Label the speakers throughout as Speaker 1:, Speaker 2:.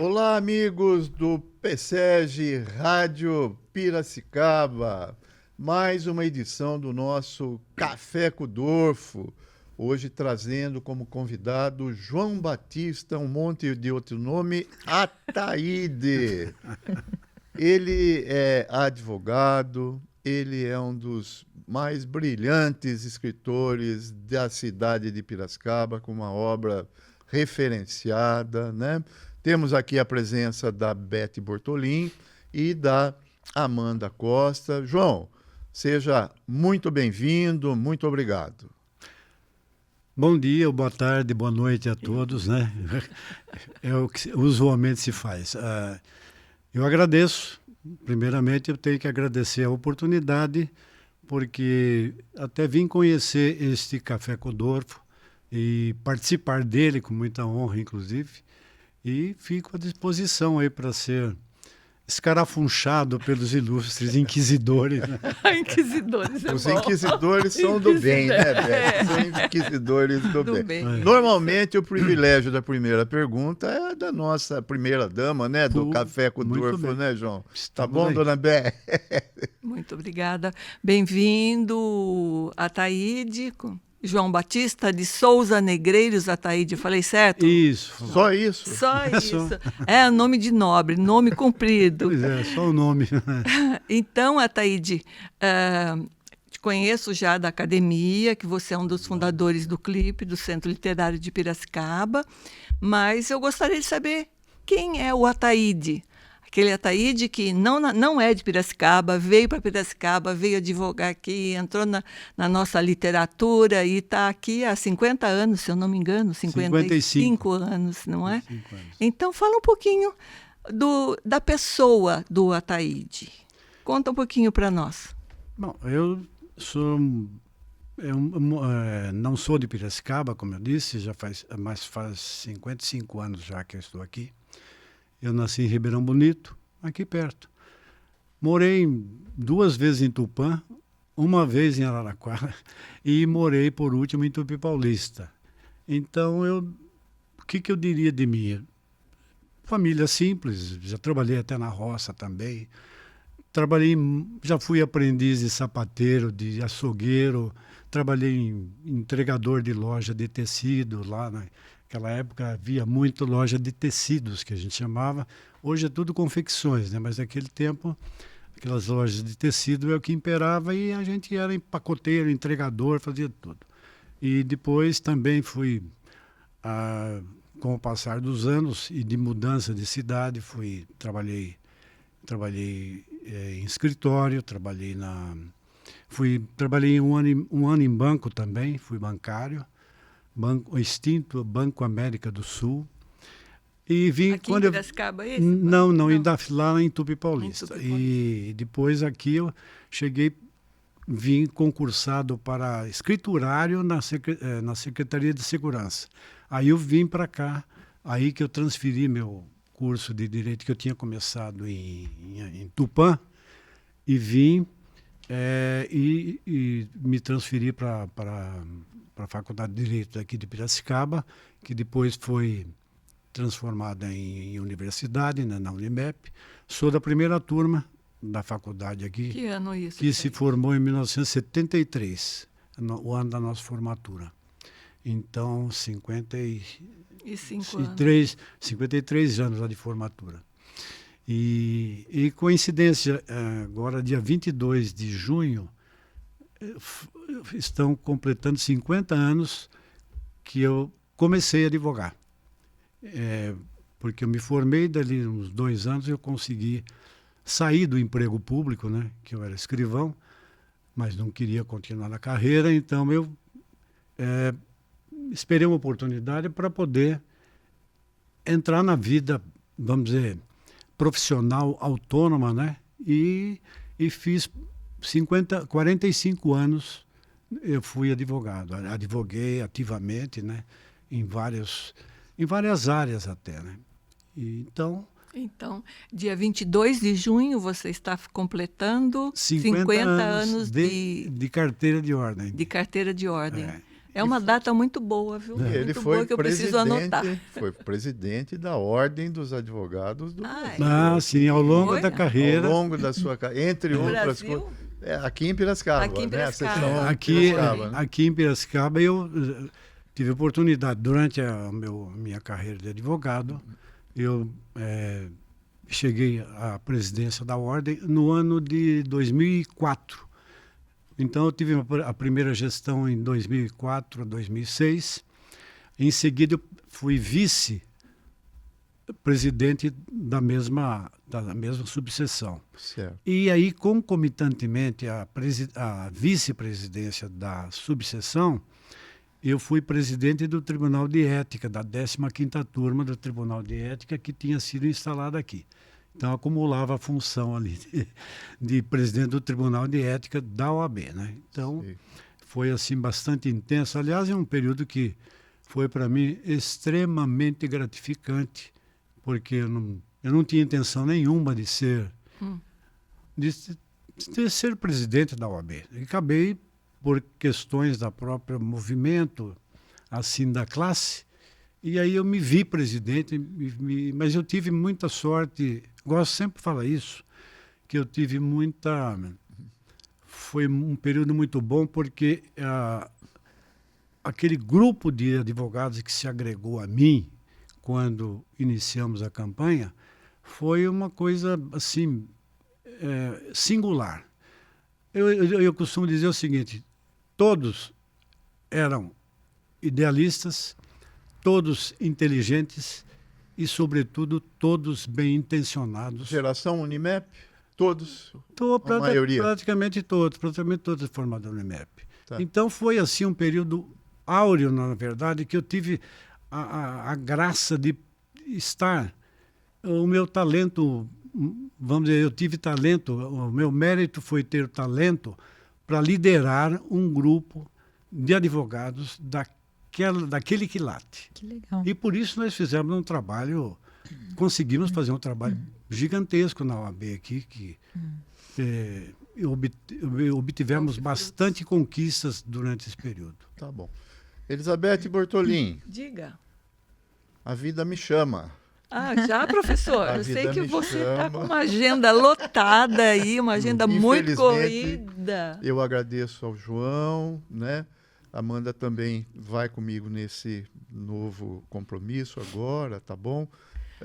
Speaker 1: Olá, amigos do PSEG Rádio Piracicaba. Mais uma edição do nosso Café com o Dorfo. Hoje trazendo como convidado João Batista, um monte de outro nome, Ataíde. Ele é advogado, ele é um dos mais brilhantes escritores da cidade de Piracicaba, com uma obra referenciada, né? Temos aqui a presença da Beth Bortolin e da Amanda Costa. João, seja muito bem-vindo, muito obrigado.
Speaker 2: Bom dia, boa tarde, boa noite a todos, né? É o que usualmente se faz. Eu agradeço. Primeiramente, eu tenho que agradecer a oportunidade, porque até vim conhecer este Café com o Dorfo e participar dele com muita honra, inclusive. E fico à disposição aí para ser escarafunchado pelos ilustres inquisidores. Né?
Speaker 3: Inquisidores é
Speaker 1: Os
Speaker 3: bom.
Speaker 1: inquisidores são do bem, né, Beth? São inquisidores do bem. Normalmente, o privilégio da primeira pergunta é da nossa primeira-dama, né? Do Café com o Dorfo, né, João? Tá bom, dona Beth?
Speaker 3: Muito obrigada. Bem-vindo, Ataíde. João Batista de Souza Negreiros, Ataíde, falei certo?
Speaker 2: Isso.
Speaker 1: Só isso?
Speaker 3: Só isso. É nome de nobre, nome comprido.
Speaker 2: Pois é, só o nome.
Speaker 3: Então, Ataíde, te conheço já da academia, que você é um dos fundadores do CLIP, do Centro Literário de Piracicaba, mas eu gostaria de saber quem é o Ataíde. Aquele Ataíde que não é de Piracicaba, veio para Piracicaba, veio advogar aqui, entrou na nossa literatura e está aqui há 50 anos, se eu não me engano, 55 anos, não é? 55 anos. Então, fala um pouquinho da pessoa do Ataíde. Conta um pouquinho para nós.
Speaker 2: Bom, eu não sou de Piracicaba, como eu disse, faz 55 anos já que eu estou aqui. Eu nasci em Ribeirão Bonito, aqui perto. Morei 2 vezes em Tupã, 1 vez em Araraquara e morei, por último, em Tupi Paulista. Então, o que eu diria de mim? Família simples, já trabalhei até na roça também. Já fui aprendiz de sapateiro, de açougueiro, trabalhei em entregador de loja de tecido lá, né? Naquela época havia muito loja de tecidos, que a gente chamava. Hoje é tudo confecções, né? Mas naquele tempo, aquelas lojas de tecido é o que imperava e a gente era empacoteiro, entregador, fazia tudo. E depois também fui, com o passar dos anos e de mudança de cidade, trabalhei em escritório, trabalhei um ano em banco também, fui bancário. O extinto Banco América do Sul. E vim
Speaker 3: aqui em Piracicaba, esse?
Speaker 2: Não, ainda lá em Tupi Paulista. E depois aqui eu vim concursado para escriturário na Secretaria de Segurança. Aí eu vim para cá, aí que eu transferi meu curso de Direito que eu tinha começado em Tupã, e vim e me transferi para a Faculdade de Direito aqui de Piracicaba, que depois foi transformada em universidade, né, na Unimep. Sou da primeira turma da faculdade aqui.
Speaker 3: Que ano isso?
Speaker 2: Que se formou em 1973, o ano da nossa formatura. Então, 53 anos já de formatura. E coincidência, agora dia 22 de junho, estão completando 50 anos que eu comecei a advogar. Porque eu me formei, dali uns 2 anos eu consegui sair do emprego público, né, que eu era escrivão, mas não queria continuar na carreira, então eu esperei uma oportunidade para poder entrar na vida, vamos dizer, profissional autônoma, né, e fiz 45 anos eu fui advogado. Advoguei ativamente, né, em várias áreas até, né. Então,
Speaker 3: dia 22 de junho você está completando 50 anos
Speaker 2: de carteira de ordem.
Speaker 3: De carteira de ordem. É uma data muito boa, viu?
Speaker 1: Ele
Speaker 3: Muito
Speaker 1: foi
Speaker 3: boa que eu preciso anotar.
Speaker 1: foi presidente da Ordem dos Advogados do Brasil.
Speaker 2: Ah, sim, ao longo
Speaker 3: Foi?
Speaker 2: da carreira.
Speaker 1: Ao longo da sua carreira, entre
Speaker 3: No
Speaker 1: outras
Speaker 3: Brasil?
Speaker 1: coisas. Aqui em Piracicaba,
Speaker 3: Aqui em
Speaker 1: né? A
Speaker 3: Piracicaba.
Speaker 1: seção
Speaker 2: Aqui,
Speaker 1: Piracicaba, né?
Speaker 2: aqui em Piracicaba eu tive oportunidade, durante a minha carreira de advogado, eu cheguei à presidência da Ordem no ano de 2004. Então eu tive a primeira gestão em 2004 a 2006. Em seguida eu fui vice-presidente da mesma subseção.
Speaker 1: Certo.
Speaker 2: E aí, concomitantemente à vice-presidência da subseção, eu fui presidente do Tribunal de Ética, da 15ª turma do Tribunal de Ética, que tinha sido instalada aqui. Então, acumulava a função ali de presidente do Tribunal de Ética da OAB, né? Então,
Speaker 1: Sim.
Speaker 2: foi assim bastante intenso. Aliás, é um período que foi para mim extremamente gratificante, porque eu não tinha intenção nenhuma de ser presidente da OAB. E acabei, por questões da própria movimento, assim, da classe, e aí eu me vi presidente, mas eu tive muita sorte, gosto sempre de falar isso, que eu tive foi um período muito bom, porque aquele grupo de advogados que se agregou a mim quando iniciamos a campanha foi uma coisa assim singular. Eu costumo dizer o seguinte: todos eram idealistas, todos inteligentes e, sobretudo, todos bem intencionados.
Speaker 1: Geração Unimep, todos, a maioria.
Speaker 2: Praticamente todos formados no IMEP.
Speaker 1: Tá.
Speaker 2: Então foi assim um período áureo, na verdade, que eu tive a graça de estar. O meu talento, vamos dizer, eu tive talento, o meu mérito foi ter talento para liderar um grupo de advogados daquele quilate.
Speaker 4: Que legal.
Speaker 2: E por isso nós fizemos um trabalho, conseguimos fazer um trabalho gigantesco na OAB aqui, que obtivemos bastante conquistas durante esse período.
Speaker 1: Tá bom. Elizabeth Bortolin,
Speaker 3: Diga.
Speaker 1: a vida me chama.
Speaker 3: Ah, já, professor?
Speaker 1: A
Speaker 3: Eu sei
Speaker 1: vida
Speaker 3: que
Speaker 1: me
Speaker 3: você está
Speaker 1: chama.
Speaker 3: com uma agenda lotada aí, uma agenda muito
Speaker 1: Infelizmente,
Speaker 3: corrida.
Speaker 1: Eu agradeço ao João, né? Amanda também vai comigo nesse novo compromisso agora, tá bom?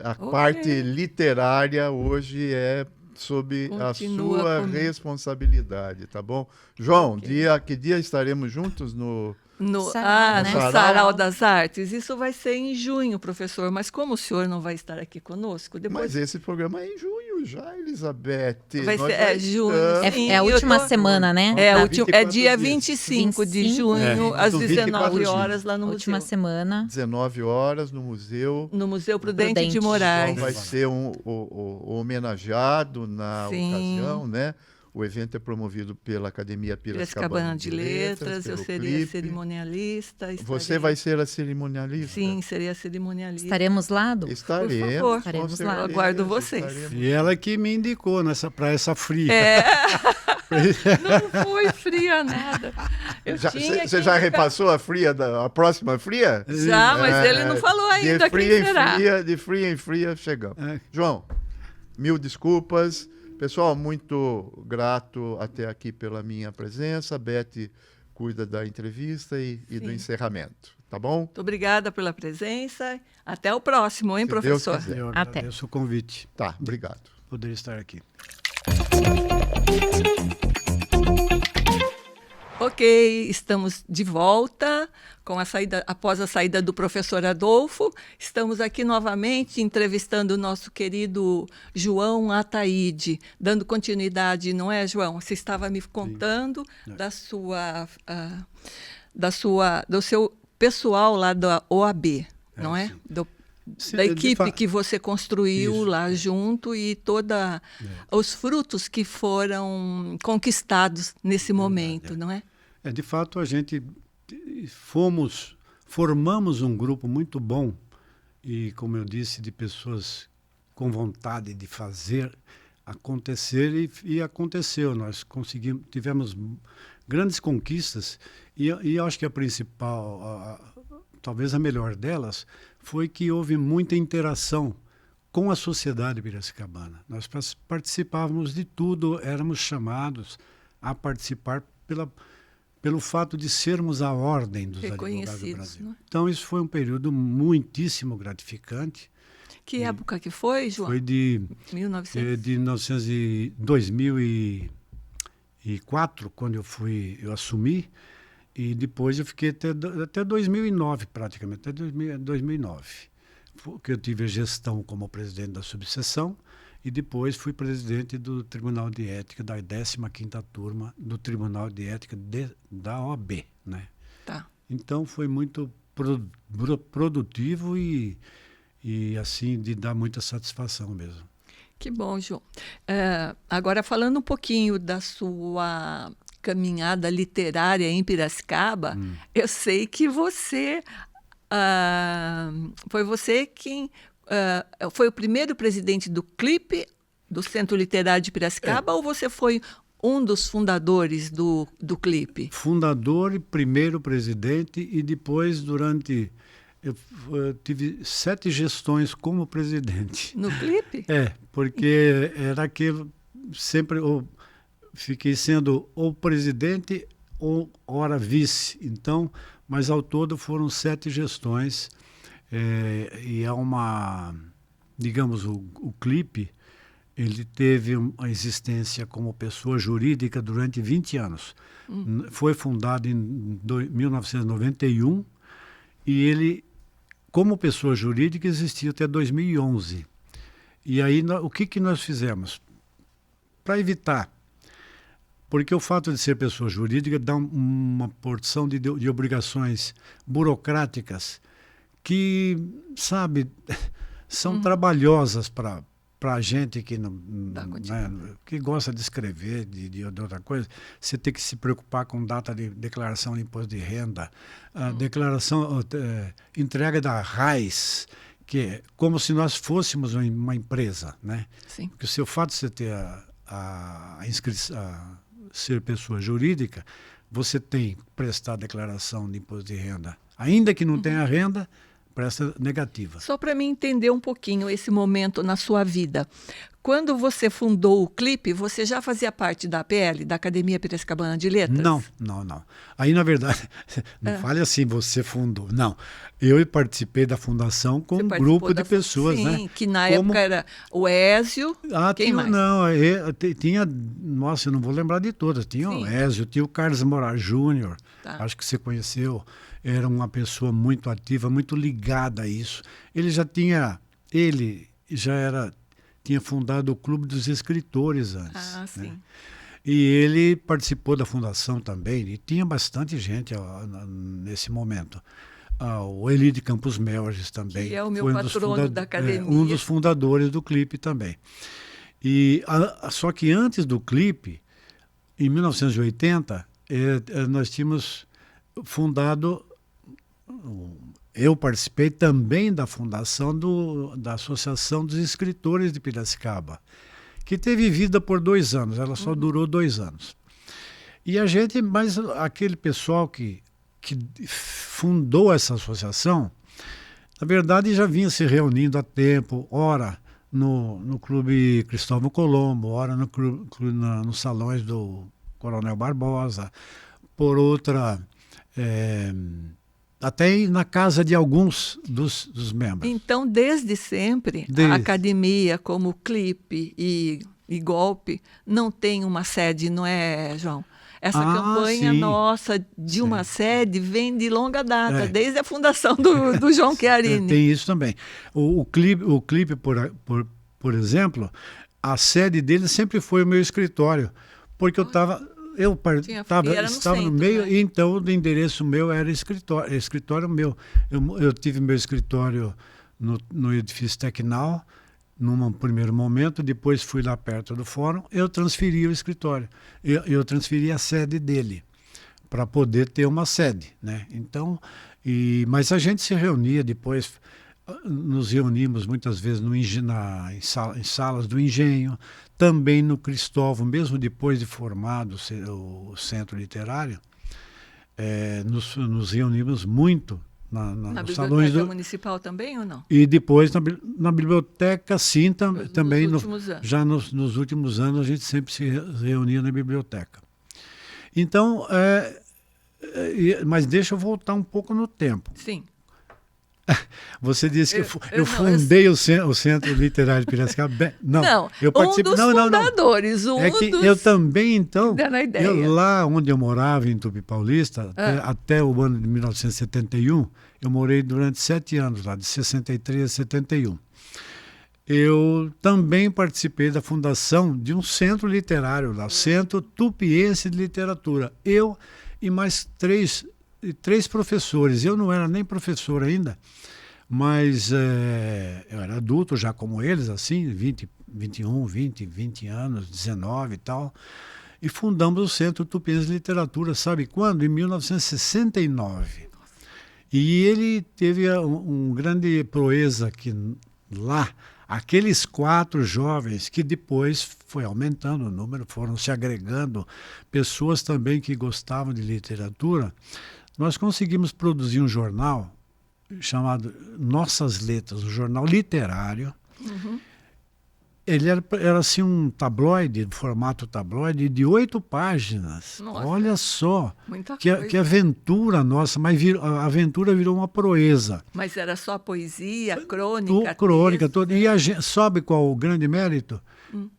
Speaker 1: A
Speaker 3: Ok.
Speaker 1: parte literária hoje é sob a
Speaker 3: Continua
Speaker 1: sua
Speaker 3: comigo.
Speaker 1: responsabilidade, tá bom? João,
Speaker 3: Ok.
Speaker 1: que dia estaremos juntos no...
Speaker 3: No
Speaker 4: Sarau, né?
Speaker 3: Sarau das Artes. Isso vai ser em junho, professor. Mas como o senhor não vai estar aqui conosco, depois
Speaker 1: Mas esse programa é em junho já, Elizabeth.
Speaker 3: vai
Speaker 1: Nós
Speaker 3: ser
Speaker 1: já
Speaker 3: junho.
Speaker 1: estamos-
Speaker 3: Sim,
Speaker 4: É a
Speaker 3: eu
Speaker 4: última
Speaker 3: tô-
Speaker 4: semana, né?
Speaker 3: É,
Speaker 1: Tá,
Speaker 3: é
Speaker 1: 24
Speaker 3: dia
Speaker 1: dias.
Speaker 3: 25 de
Speaker 4: 25?
Speaker 3: junho,
Speaker 1: É,
Speaker 3: às
Speaker 1: do 24
Speaker 3: 19
Speaker 1: dias.
Speaker 3: horas, lá no
Speaker 4: Última
Speaker 3: museu.
Speaker 4: semana.
Speaker 1: 19 horas no museu.
Speaker 3: No Museu Prudente de
Speaker 4: Prudente.
Speaker 3: Moraes.
Speaker 1: João vai ser o homenageado na
Speaker 3: Sim.
Speaker 1: ocasião, né? O evento é promovido pela Academia
Speaker 3: Piracicabana de Letras, eu
Speaker 1: pelo
Speaker 3: seria
Speaker 1: Clipe.
Speaker 3: cerimonialista.
Speaker 1: Você
Speaker 3: estarei-
Speaker 1: vai ser a cerimonialista?
Speaker 3: Sim, seria cerimonialista.
Speaker 4: Estaremos lá, Du?
Speaker 1: Estaremos.
Speaker 3: Por favor.
Speaker 1: com
Speaker 4: Estaremos lá.
Speaker 1: certeza,
Speaker 3: Eu aguardo vocês.
Speaker 1: estaremos.
Speaker 2: E ela que me indicou para essa fria.
Speaker 3: É. Não foi fria nada. Eu tinha
Speaker 1: Você
Speaker 3: que
Speaker 1: já
Speaker 3: indicar-
Speaker 1: repassou a próxima fria?
Speaker 3: Já, mas ele não falou ainda
Speaker 1: de
Speaker 3: quem
Speaker 1: fria
Speaker 3: será.
Speaker 1: em fria, de fria em fria, chegamos.
Speaker 2: É.
Speaker 1: João, mil desculpas. Pessoal, muito grato até aqui pela minha presença. Beth cuida da entrevista e do
Speaker 3: Sim.
Speaker 1: encerramento. Tá bom?
Speaker 3: Muito obrigada pela presença. Até o próximo, hein,
Speaker 1: Se Deus
Speaker 3: professor?
Speaker 1: quiser.
Speaker 2: Eu
Speaker 4: Até.
Speaker 2: agradeço o convite,
Speaker 1: Tá, obrigado.
Speaker 2: poder estar aqui.
Speaker 3: Ok, estamos de volta após a saída do professor Adolfo. Estamos aqui novamente entrevistando o nosso querido João Ataíde, dando continuidade, não é, João? Você estava me contando do seu pessoal lá da OAB, não é?
Speaker 2: sim. Sim,
Speaker 3: Da
Speaker 2: de
Speaker 3: equipe
Speaker 2: fa-
Speaker 3: que você construiu
Speaker 2: Isso,
Speaker 3: lá junto e os frutos que foram conquistados nesse momento, não é?
Speaker 2: De fato, a gente formamos um grupo muito bom e, como eu disse, de pessoas com vontade de fazer acontecer e aconteceu. Nós tivemos grandes conquistas, e eu acho que a principal, talvez a melhor delas, foi que houve muita interação com a sociedade piracicabana. Nós participávamos de tudo, éramos chamados a participar pelo fato de sermos a ordem dos advogados do Brasil. Né? Então, isso foi um período muitíssimo gratificante.
Speaker 3: Que época que foi, João?
Speaker 2: Foi de 2004, quando eu assumi, e depois eu fiquei até 2009, praticamente, até 2009. Que eu tive a gestão como presidente da subseção e depois fui presidente do Tribunal de Ética da 15ª turma do Tribunal de Ética da OAB, né?
Speaker 3: Tá.
Speaker 2: Então foi muito produtivo e assim de dar muita satisfação mesmo.
Speaker 3: Que bom, João. Agora falando um pouquinho da sua caminhada literária em Piracicaba, eu sei que você foi você quem foi o primeiro presidente do CLIP, do Centro Literário de Piracicaba, ou você foi um dos fundadores do CLIP?
Speaker 2: Fundador e primeiro presidente, e depois eu tive 7 gestões como presidente.
Speaker 3: No CLIP?
Speaker 2: Porque era aquilo, sempre fiquei sendo ou presidente ou ora vice. Então, mas ao todo foram 7 gestões, e digamos, o CLIP, ele teve uma existência como pessoa jurídica durante 20 anos. Foi fundado em 1991 e ele, como pessoa jurídica, existiu até 2011. E aí, o que nós fizemos? Para evitar, porque o fato de ser pessoa jurídica dá uma porção de obrigações burocráticas que, sabe, são trabalhosas para a gente que não, que gosta de escrever, de outra coisa. Você tem que se preocupar com data de declaração de imposto de renda, entrega da RAIS, que é como se nós fôssemos uma empresa, né?
Speaker 3: Sim.
Speaker 2: Porque o seu fato de você ter a inscrição, ser pessoa jurídica, você tem que prestar declaração de imposto de renda. Ainda que não tenha renda, presta negativa.
Speaker 3: Só para mim entender um pouquinho esse momento na sua vida. Quando você fundou o CLIP, você já fazia parte da APL, da Academia Piracicabana de Letras?
Speaker 2: Não. Aí, na verdade, não fale assim, você fundou. Não. Eu participei da fundação com um grupo de pessoas,
Speaker 3: sim,
Speaker 2: né?
Speaker 3: Sim, que na época era o Ézio, quem mais?
Speaker 2: Tinha, nossa, eu não vou lembrar de todas. Tinha o Ézio, tinha o Carlos Moraes Júnior, acho que você conheceu. Era uma pessoa muito ativa, muito ligada a isso. Ele já tinha fundado o Clube dos Escritores antes.
Speaker 3: Sim.
Speaker 2: Né? E ele participou da fundação também, e tinha bastante gente nesse momento. O Eli de Campos Melges também.
Speaker 3: Que é o meu patrono da academia.
Speaker 2: Um dos fundadores do CLIP também. Só que antes do CLIP, em 1980, nós tínhamos fundado... Eu participei também da fundação da Associação dos Escritores de Piracicaba, que teve vida por 2 anos, ela só durou 2 anos. Mas aquele pessoal que fundou essa associação, na verdade já vinha se reunindo há tempo, ora no Clube Cristóvão Colombo, ora nos salões do Coronel Barbosa, por outra... até na casa de alguns dos membros.
Speaker 3: Então, desde sempre, a academia, como CLIP e Golpe, não tem uma sede, não é, João? Essa campanha nossa de uma sede vem de longa data, desde a fundação do João Chiarini.
Speaker 2: Tem isso também. O CLIP, por exemplo, a sede dele sempre foi o meu escritório, porque eu estava no meio, né? Então o endereço meu era escritório meu. Eu tive meu escritório no edifício Tecnal, num primeiro momento, depois fui lá perto do fórum, eu transferi o escritório. Eu transferi a sede dele, para poder ter uma sede, né? Então, mas a gente se reunia depois, nos reunimos muitas vezes em salas do Engenho, também no Cristóvão, mesmo depois de formado o Centro Literário, nos reunimos muito
Speaker 3: Na
Speaker 2: nos
Speaker 3: biblioteca
Speaker 2: salões
Speaker 3: municipal também ou não?
Speaker 2: e depois na biblioteca, sim, também.
Speaker 3: Nos últimos anos.
Speaker 2: Já nos últimos anos, a gente sempre se reunia na biblioteca. Então, mas deixa eu voltar um pouco no tempo.
Speaker 3: Sim.
Speaker 2: Você disse que eu fundei o Centro Literário de Piracicaba. Não, eu participei.
Speaker 3: Um dos fundadores,
Speaker 2: eu também, então,
Speaker 3: dando a ideia.
Speaker 2: lá onde eu morava, em Tupi Paulista, até o ano de 1971, eu morei durante 7 anos lá, de 63 a 71. Eu também participei da fundação de um centro literário lá, o Centro Tupiense de Literatura. Eu e mais três professores. Eu não era nem professor ainda, mas eu era adulto já como eles, assim, 20 anos, 19 e tal. E fundamos o Centro Tupiense de Literatura, sabe quando? Em 1969. E ele teve um grande proeza que lá, aqueles 4 jovens que depois foi aumentando o número, foram se agregando, pessoas também que gostavam de literatura. Nós conseguimos produzir um jornal chamado Nossas Letras, um jornal literário.
Speaker 3: Uhum.
Speaker 2: Ele era assim um tabloide, formato tabloide, de 8 páginas.
Speaker 3: Nossa.
Speaker 2: Olha só,
Speaker 3: Muita
Speaker 2: que
Speaker 3: coisa.
Speaker 2: aventura nossa, mas a aventura virou uma proeza.
Speaker 3: Mas era só poesia, crônica,
Speaker 2: Crônica,
Speaker 3: texto,
Speaker 2: toda. E sabe qual o grande mérito?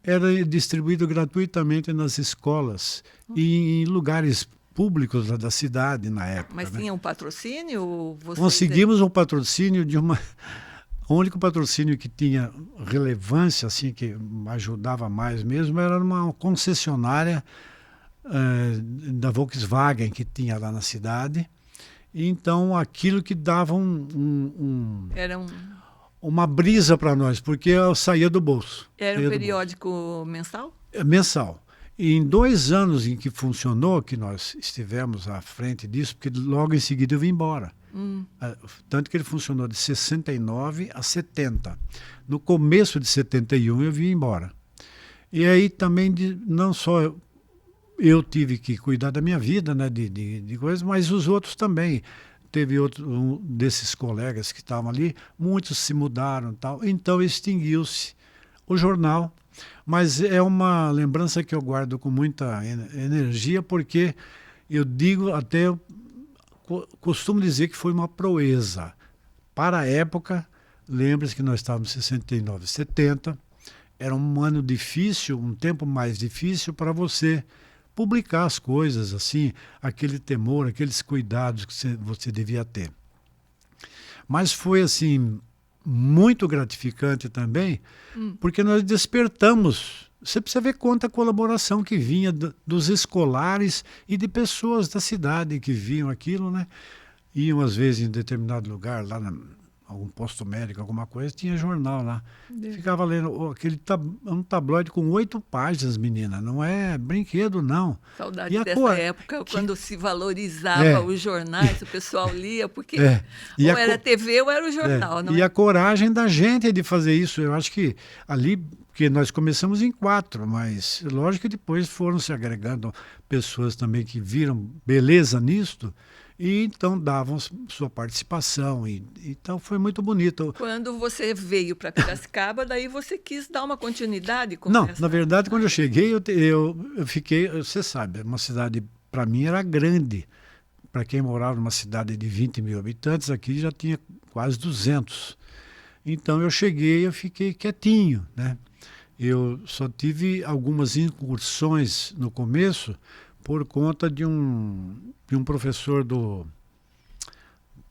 Speaker 2: Era distribuído gratuitamente nas escolas e em lugares públicos da cidade na época.
Speaker 3: Mas
Speaker 2: né?
Speaker 3: tinha um patrocínio?
Speaker 2: Conseguimos um patrocínio de uma... O único patrocínio que tinha relevância, assim, que ajudava mais mesmo, era uma concessionária da Volkswagen que tinha lá na cidade. E então, aquilo que dava
Speaker 3: Era
Speaker 2: uma brisa para nós, porque eu saía do bolso.
Speaker 3: Era um periódico mensal?
Speaker 2: Mensal. E em 2 anos em que funcionou, que nós estivemos à frente disso, porque logo em seguida eu vim embora. Tanto que ele funcionou de 69 a 70. No começo de 71 eu vim embora. E aí também não só eu tive que cuidar da minha vida, né, de coisas, mas os outros também. Teve um desses colegas que estavam ali, muitos se mudaram e tal. Então extinguiu-se o jornal. Mas é uma lembrança que eu guardo com muita energia, porque eu digo até... costumo dizer que foi uma proeza. Para a época, lembre-se que nós estávamos em 69, 70, era um ano difícil, um tempo mais difícil para você publicar as coisas, assim, aquele temor, aqueles cuidados que você devia ter. Mas foi, assim, muito gratificante também, porque nós despertamos. Você precisa ver quanta colaboração que vinha dos escolares e de pessoas da cidade que viam aquilo, né? Iam às vezes em determinado lugar, lá algum posto médico, alguma coisa, tinha jornal lá. Ficava lendo um tabloide com 8 páginas, menina. Não é brinquedo, não.
Speaker 3: Saudade dessa época, quando se valorizava os jornais, o pessoal lia, porque ou era TV ou era o jornal. Não
Speaker 2: e a coragem da gente de fazer isso. Eu acho que ali... Porque nós começamos em 4, mas lógico que depois foram se agregando pessoas também que viram beleza nisto e então davam sua participação. Então foi muito bonito.
Speaker 3: Quando você veio para Piracicaba, daí você quis dar uma continuidade com
Speaker 2: Não, na verdade, quando eu cheguei, eu fiquei... Você sabe, uma cidade, para mim, era grande. Para quem morava numa cidade de 20 mil habitantes, aqui já tinha quase 200. Então eu cheguei, eu fiquei quietinho, né? Eu só tive algumas incursões no começo por conta de um professor do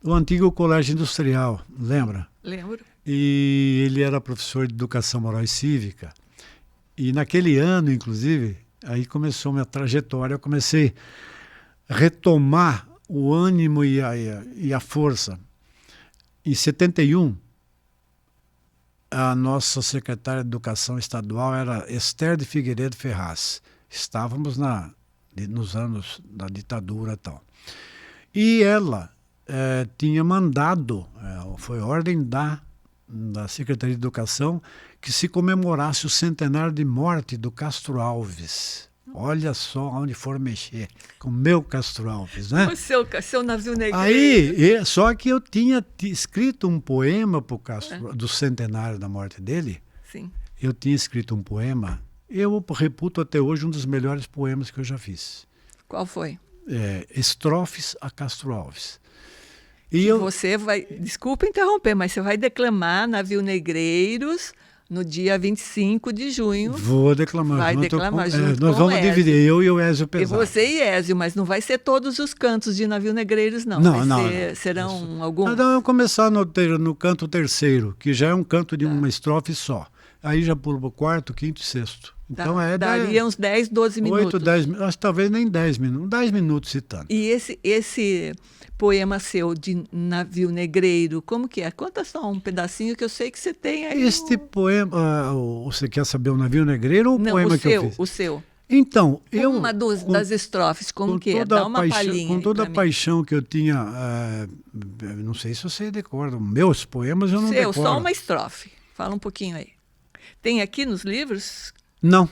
Speaker 2: antigo Colégio Industrial, lembra?
Speaker 3: Lembro.
Speaker 2: E ele era professor de Educação Moral e Cívica. E naquele ano, inclusive, aí começou minha trajetória, eu comecei a retomar o ânimo e a força. Em 71, a nossa secretária de Educação Estadual era Esther de Figueiredo Ferraz. Estávamos nos anos da ditadura e tal. E ela tinha mandado, foi ordem da da Secretaria de Educação que se comemorasse o centenário de morte do Castro Alves. Olha só onde for mexer, com o meu Castro Alves, né?
Speaker 3: O seu navio negreiro.
Speaker 2: Aí, só que eu tinha escrito um poema pro Castro, do centenário da morte dele.
Speaker 3: Sim.
Speaker 2: Eu tinha escrito um poema, eu reputo até hoje um dos melhores poemas que eu já fiz.
Speaker 3: Qual foi?
Speaker 2: Estrofes a Castro Alves.
Speaker 3: Você vai, desculpa interromper, mas você vai declamar Navio Negreiros no dia 25 de junho.
Speaker 2: Vou declamar.
Speaker 3: Vai declamar junto
Speaker 2: nós
Speaker 3: com
Speaker 2: vamos
Speaker 3: Ézio.
Speaker 2: dividir, eu e o Ézio Pesado.
Speaker 3: E você e Ézio, mas não vai ser todos os cantos de Navio Negreiros, não. Serão alguns.
Speaker 2: Então eu começar no canto terceiro, que já é um canto de uma estrofe só. Aí já pulo para o quarto, quinto e sexto. Então
Speaker 3: daria uns 10, 12 minutos.
Speaker 2: 8, 10 minutos, acho que talvez nem 10 minutos, 10 minutos citando.
Speaker 3: E esse poema seu de Navio Negreiro, como que é? Conta só um pedacinho que eu sei que você tem aí.
Speaker 2: Este poema, você quer saber o Navio Negreiro ou o poema que eu fiz?
Speaker 3: O seu.
Speaker 2: Então,
Speaker 3: das estrofes, como que é? Dá uma palhinha.
Speaker 2: Com toda a paixão que eu tinha, não sei se você decorda, meus poemas eu não decoro.
Speaker 3: Só uma estrofe. Fala um pouquinho aí. Tem aqui nos livros?
Speaker 2: Não.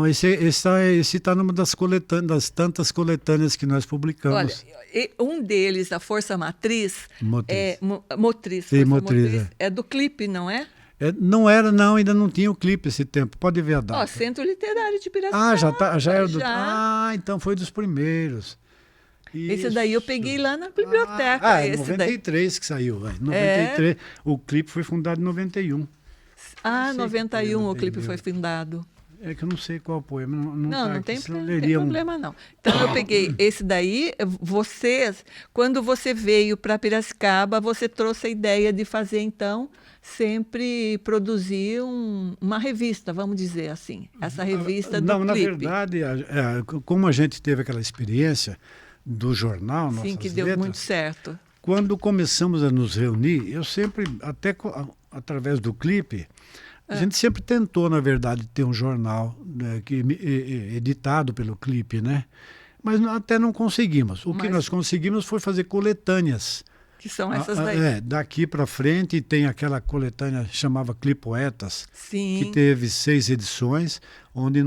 Speaker 2: Esse está numa das tantas coletâneas que nós publicamos.
Speaker 3: Olha, um deles, a Força Motriz.
Speaker 2: Motriz.
Speaker 3: É do clipe, não é?
Speaker 2: Não era, não, ainda não tinha o clipe esse tempo. Pode ver a data.
Speaker 3: Centro Literário de Piracicaba.
Speaker 2: Já era do... então foi dos primeiros.
Speaker 3: Esse daí eu peguei lá na biblioteca.
Speaker 2: É 93 que saiu. 93. O clipe foi fundado em 91.
Speaker 3: 91 o clipe foi fundado.
Speaker 2: É que eu não sei qual poema.
Speaker 3: Não tem problema, não. Então, eu peguei esse daí. Quando você veio para Piracicaba, você trouxe a ideia de fazer, então, sempre produzir uma revista, vamos dizer assim. Essa revista do clipe.
Speaker 2: Na verdade, como a gente teve aquela experiência do jornal,
Speaker 3: Sim, que deu muito certo.
Speaker 2: Quando começamos a nos reunir, eu sempre, até através do clipe, a gente sempre tentou, na verdade, ter um jornal editado pelo clipe, né? Mas até não conseguimos. Que nós conseguimos foi fazer coletâneas.
Speaker 3: Que são essas daí.
Speaker 2: Daqui para frente tem aquela coletânea que chamava Clipoetas,
Speaker 3: Sim.
Speaker 2: que teve 6 edições, onde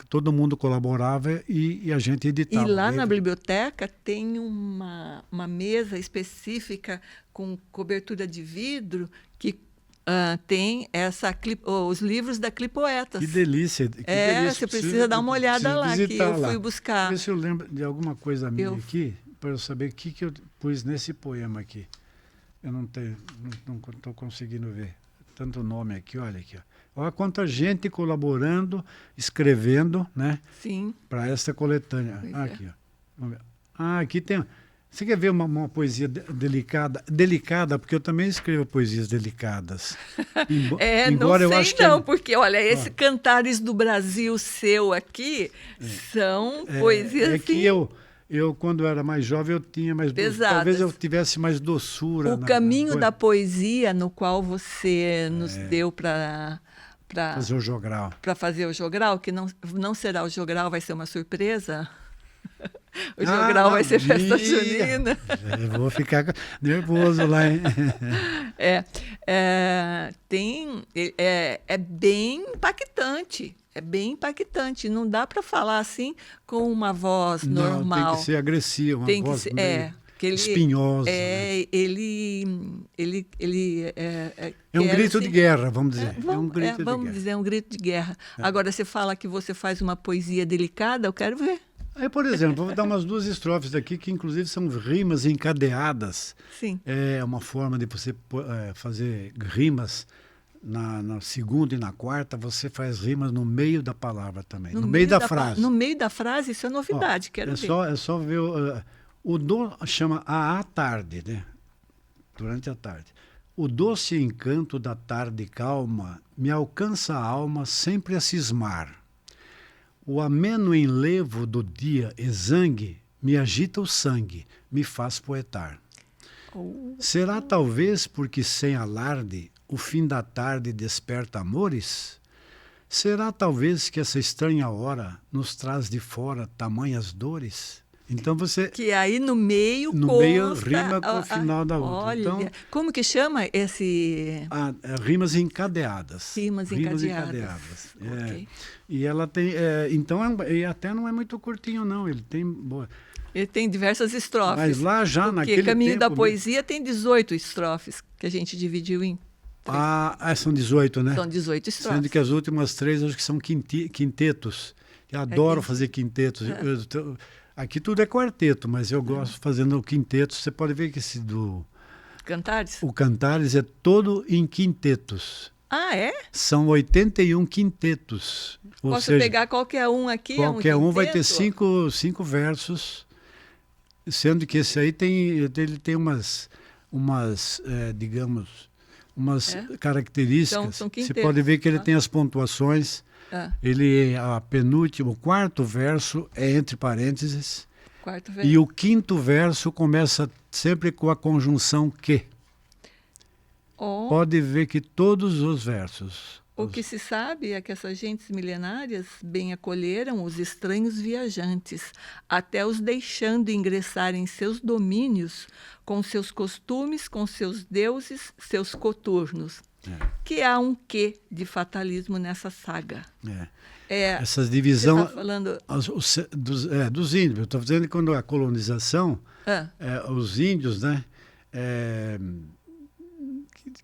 Speaker 2: todo mundo colaborava e a gente editava.
Speaker 3: E lá na biblioteca tem uma mesa específica com cobertura de vidro que tem os livros da Clipoetas.
Speaker 2: Que delícia.
Speaker 3: Você precisa dar uma olhada lá, que eu fui buscar.
Speaker 2: Ver se eu lembro de alguma coisa minha aqui, para eu saber o que eu pus nesse poema aqui. Eu não estou conseguindo ver. Tanto nome aqui, olha aqui. Olha quanta gente colaborando, escrevendo, né?
Speaker 3: Sim.
Speaker 2: Para essa coletânea. Aqui, ó. Vamos ver. Aqui tem... Você quer ver uma poesia delicada? Delicada, porque eu também escrevo poesias delicadas.
Speaker 3: Embora não sei não, porque, olha, esse Cantares do Brasil seu aqui são poesias
Speaker 2: que eu, quando era mais jovem, eu tinha mais... Talvez eu tivesse mais doçura.
Speaker 3: O caminho da poesia no qual você nos deu para
Speaker 2: fazer o jogral.
Speaker 3: Para fazer o jogral, que não será o jogral, vai ser uma surpresa. O jogral vai ser festa junina.
Speaker 2: Eu vou ficar nervoso lá, hein?
Speaker 3: É bem impactante. É bem impactante. Não dá para falar assim com uma voz normal.
Speaker 2: Tem que ser agressiva, uma voz espinhosa.
Speaker 3: Ele
Speaker 2: um grito de guerra, vamos dizer.
Speaker 3: Vamos dizer, um grito de guerra. Agora, você fala que você faz uma poesia delicada, eu quero ver.
Speaker 2: Por exemplo, vou dar umas 2 estrofes aqui, que inclusive são rimas encadeadas.
Speaker 3: Sim.
Speaker 2: É uma forma de você fazer rimas na segunda e na quarta, você faz rimas no meio da palavra também, no meio da frase.
Speaker 3: No meio da frase, isso é novidade, quero ver.
Speaker 2: É só ver... o do chama a tarde, né? Durante a tarde. O doce encanto da tarde calma me alcança a alma sempre a cismar. O ameno enlevo do dia exangue me agita o sangue, me faz poetar. Será talvez porque sem alarde o fim da tarde desperta amores? Será talvez que essa estranha hora nos traz de fora tamanhas dores? Então você
Speaker 3: Que aí no meio
Speaker 2: no
Speaker 3: consta
Speaker 2: meio rima com o final da outra.
Speaker 3: Olha,
Speaker 2: Então,
Speaker 3: como que chama esse
Speaker 2: rimas encadeadas.
Speaker 3: rimas encadeadas?
Speaker 2: É.
Speaker 3: Ok.
Speaker 2: E ela tem, então e até não é muito curtinho não, ele tem boa.
Speaker 3: Ele tem diversas estrofes.
Speaker 2: Mas lá já
Speaker 3: porque
Speaker 2: naquele
Speaker 3: Caminho da
Speaker 2: tempo,
Speaker 3: Poesia tem 18 estrofes, que a gente dividiu em...
Speaker 2: são 18, né?
Speaker 3: São 18 estrofes.
Speaker 2: Sendo que as últimas 3 acho que são quintetos. Eu adoro fazer quintetos. Aqui tudo é quarteto, mas eu gosto fazendo quintetos. Você pode ver que esse
Speaker 3: Cantares?
Speaker 2: o Cantares é todo em quintetos.
Speaker 3: Ah, é?
Speaker 2: São 81 quintetos. Ou
Speaker 3: Posso
Speaker 2: seja,
Speaker 3: pegar qualquer um aqui?
Speaker 2: qualquer um vai ter
Speaker 3: quinteto?
Speaker 2: cinco versos, sendo que esse aí ele tem digamos, umas características.
Speaker 3: Então, são
Speaker 2: Você
Speaker 3: quintetos,
Speaker 2: pode ver que ele
Speaker 3: tá?
Speaker 2: tem as pontuações. O quarto verso é entre parênteses.
Speaker 3: Quarto verso.
Speaker 2: E o quinto verso começa sempre com a conjunção que. Pode ver que todos os versos.
Speaker 3: O que se sabe é que essas gentes milenárias bem acolheram os estranhos viajantes, até os deixando ingressar em seus domínios com seus costumes, com seus deuses, seus coturnos. Que há um quê de fatalismo nessa saga.
Speaker 2: Essa divisão
Speaker 3: você tá falando...
Speaker 2: dos índios. Eu estou dizendo que quando a colonização, os índios, né,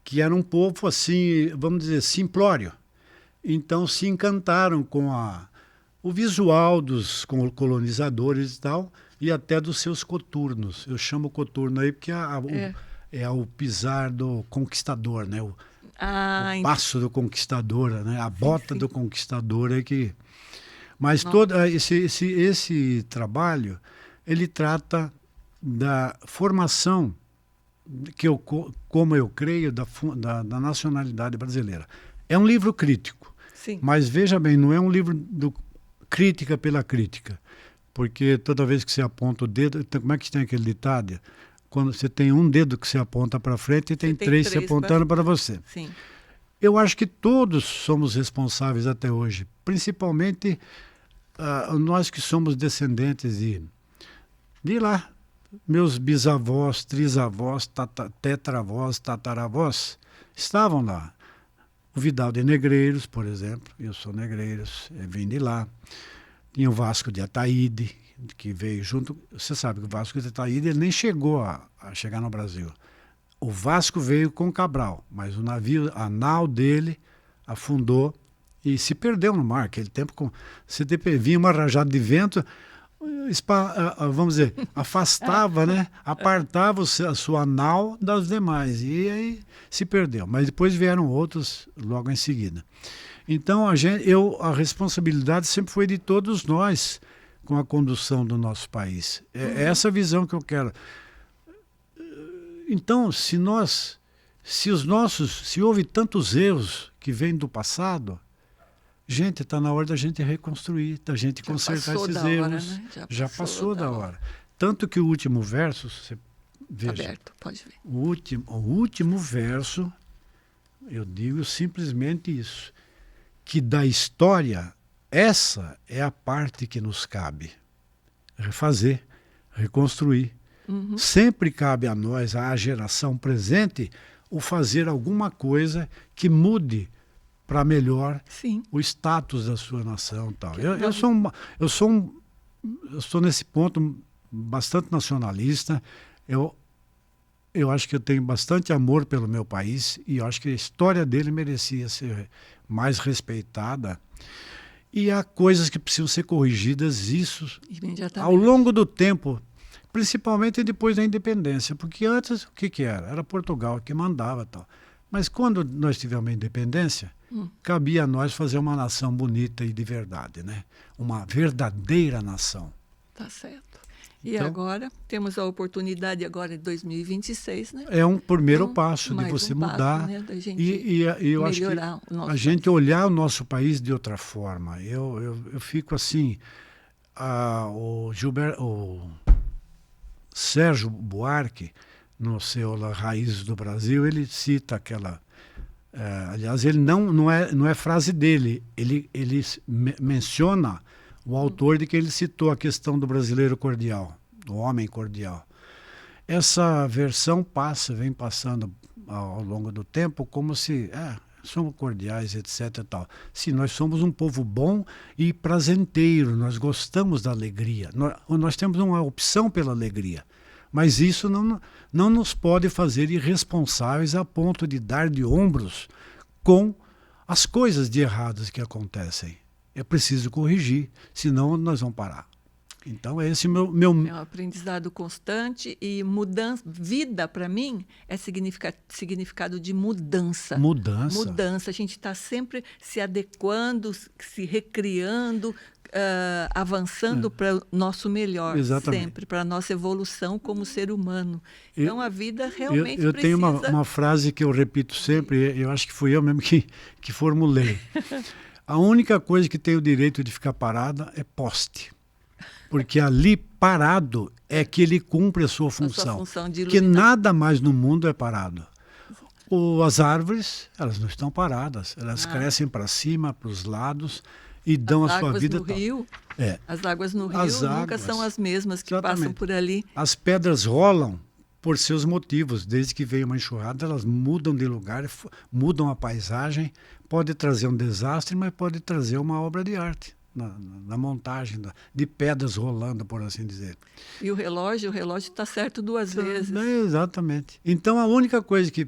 Speaker 2: que era um povo assim, vamos dizer, simplório. Então se encantaram com o visual dos colonizadores e tal, e até dos seus coturnos. Eu chamo coturno aí porque é o pisar do conquistador, né? O passo do conquistador, né? A bota do conquistador é que... Mas todo esse trabalho, ele trata da formação, como eu creio, da nacionalidade brasileira. É um livro crítico,
Speaker 3: sim,
Speaker 2: mas veja bem, não é um livro crítica pela crítica, porque toda vez que você aponta o dedo, como é que tem aquele ditado? Quando você tem um dedo que você aponta para frente e tem três se apontando para você.
Speaker 3: Sim.
Speaker 2: Eu acho que todos somos responsáveis até hoje, principalmente nós que somos descendentes de lá. Meus bisavós, trisavós, tetravós, tataravós estavam lá. O Vidal de Negreiros, por exemplo, eu sou Negreiros, vim de lá. Tinha o Vasco de Ataíde, que veio junto. Você sabe que o Vasco de Ataíde ele nem chegou a chegar no Brasil. O Vasco veio com Cabral, mas o navio, a nau dele, afundou e se perdeu no mar. Aquele tempo, vinha uma rajada de vento, vamos dizer, afastava, né? Apartava a sua nau das demais e aí se perdeu. Mas depois vieram outros logo em seguida. Então a responsabilidade sempre foi de todos nós com a condução do nosso país. É essa visão que eu quero. Então, se houve tantos erros que vêm do passado, gente, está na hora da gente reconstruir, da gente consertar esses erros.
Speaker 3: Né?
Speaker 2: Já passou da hora. Tanto que o último verso, você veja.
Speaker 3: Aberto, pode ver.
Speaker 2: O último verso, eu digo simplesmente isso, que da história, essa é a parte que nos cabe. Refazer, reconstruir. Sempre cabe a nós, à geração presente, o fazer alguma coisa que mude para melhor o status da sua nação, tal. Eu sou nesse ponto bastante nacionalista. Eu acho que eu tenho bastante amor pelo meu país e eu acho que a história dele merecia ser mais respeitada. E há coisas que precisam ser corrigidas, isso ao longo do tempo, principalmente depois da independência, porque antes o que era? Era Portugal que mandava tal. Mas quando nós tivemos a independência, cabia a nós fazer uma nação bonita e de verdade, né? Uma verdadeira nação.
Speaker 3: Tá certo. E então, agora temos a oportunidade agora em 2026, né?
Speaker 2: É um primeiro passo de você mudar,
Speaker 3: né? Da gente
Speaker 2: e eu acho que a gente olhar o nosso país de outra forma. Eu fico assim, o Sérgio Buarque, no seu Raízes do Brasil, ele cita aquela... aliás, ele não é frase dele, ele menciona o autor de que ele citou a questão do brasileiro cordial, do homem cordial. Essa versão vem passando ao longo do tempo como se somos cordiais, etc. Tal. Sim, nós somos um povo bom e prazenteiro, nós gostamos da alegria, nós temos uma opção pela alegria, mas isso não nos pode fazer irresponsáveis a ponto de dar de ombros com as coisas de erradas que acontecem. É preciso corrigir, senão nós vamos parar. Então, esse é meu...
Speaker 3: É um aprendizado constante e mudança. Vida, para mim, é significado de mudança. Mudança. A gente está sempre se adequando, se recriando, avançando para o nosso melhor.
Speaker 2: Exatamente.
Speaker 3: Sempre, para a nossa evolução como ser humano. Então, a vida realmente
Speaker 2: eu
Speaker 3: precisa...
Speaker 2: tenho uma frase que eu repito sempre, eu acho que fui eu mesmo que formulei. A única coisa que tem o direito de ficar parada é poste. Porque ali, parado, é que ele cumpre a sua função. Porque nada mais no mundo é parado. As árvores, elas não estão paradas. Elas crescem para cima, para os lados e dão a sua vida.
Speaker 3: As águas no rio nunca são as mesmas que passam por ali.
Speaker 2: As pedras rolam por seus motivos. Desde que veio uma enxurrada, elas mudam de lugar, mudam a paisagem. Pode trazer um desastre, mas pode trazer uma obra de arte. Na montagem de pedras rolando, por assim dizer.
Speaker 3: E o relógio está certo 2 vezes.
Speaker 2: Exatamente. Então, a única coisa que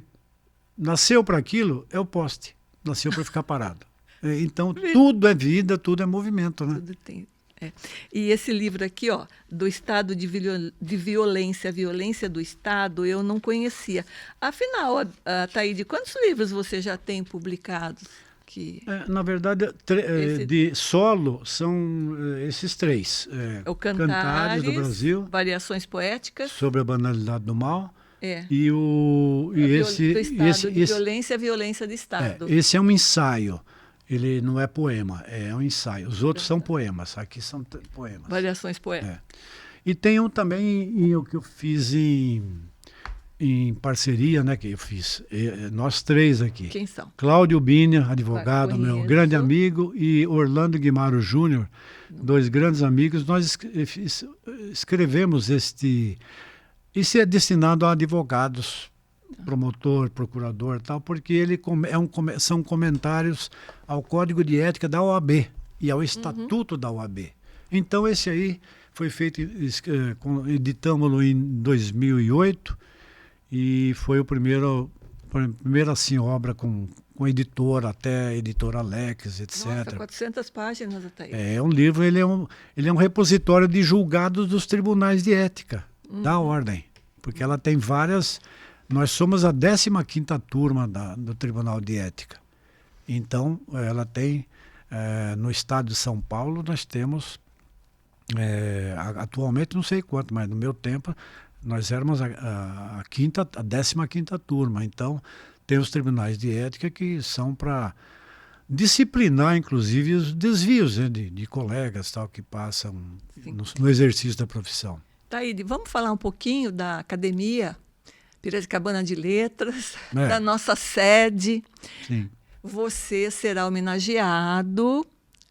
Speaker 2: nasceu para aquilo é o poste. Nasceu para ficar parado. Então, tudo é vida, tudo é movimento, né?
Speaker 3: Tudo tem. E esse livro aqui, do Estado de Violência, a Violência do Estado, eu não conhecia. Afinal, Ataíde, quantos livros você já tem publicados?
Speaker 2: Na verdade, de solo são esses 3.
Speaker 3: O Cantares
Speaker 2: do Brasil.
Speaker 3: Variações Poéticas.
Speaker 2: Sobre a banalidade do mal.
Speaker 3: E
Speaker 2: esse...
Speaker 3: Do Estado, de Violência, a Violência do Estado.
Speaker 2: Esse é um ensaio. Ele não é poema, é um ensaio. Os outros são poemas. Aqui são poemas.
Speaker 3: Variações Poéticas.
Speaker 2: E tem um também o que eu fiz em parceria, né, que eu fiz. Nós 3 aqui.
Speaker 3: Quem são?
Speaker 2: Cláudio Binha, advogado, meu grande amigo, e Orlando Guimaro Júnior, 2 grandes amigos. Nós escrevemos isso é destinado a advogados, promotor, procurador e tal, porque ele são comentários ao Código de Ética da OAB e ao Estatuto da OAB. Então, esse aí foi feito, editamos-lo em 2008, e foi a primeira assim, obra com editora, até editora Alex, etc.
Speaker 3: Nossa, 400 páginas até aí.
Speaker 2: É um livro, ele é um repositório de julgados dos tribunais de ética, da ordem. Porque ela tem várias... Nós somos a 15ª turma do Tribunal de Ética. Então, ela tem... no estado de São Paulo, nós temos... atualmente, não sei quanto, mas no meu tempo... Nós éramos a 15ª turma, então tem os tribunais de ética que são para disciplinar, inclusive, os desvios, né, de colegas tal, que passam no exercício da profissão.
Speaker 3: Taíde, vamos falar um pouquinho da Academia Piracicabana de Letras, da nossa sede.
Speaker 2: Sim.
Speaker 3: Você será homenageado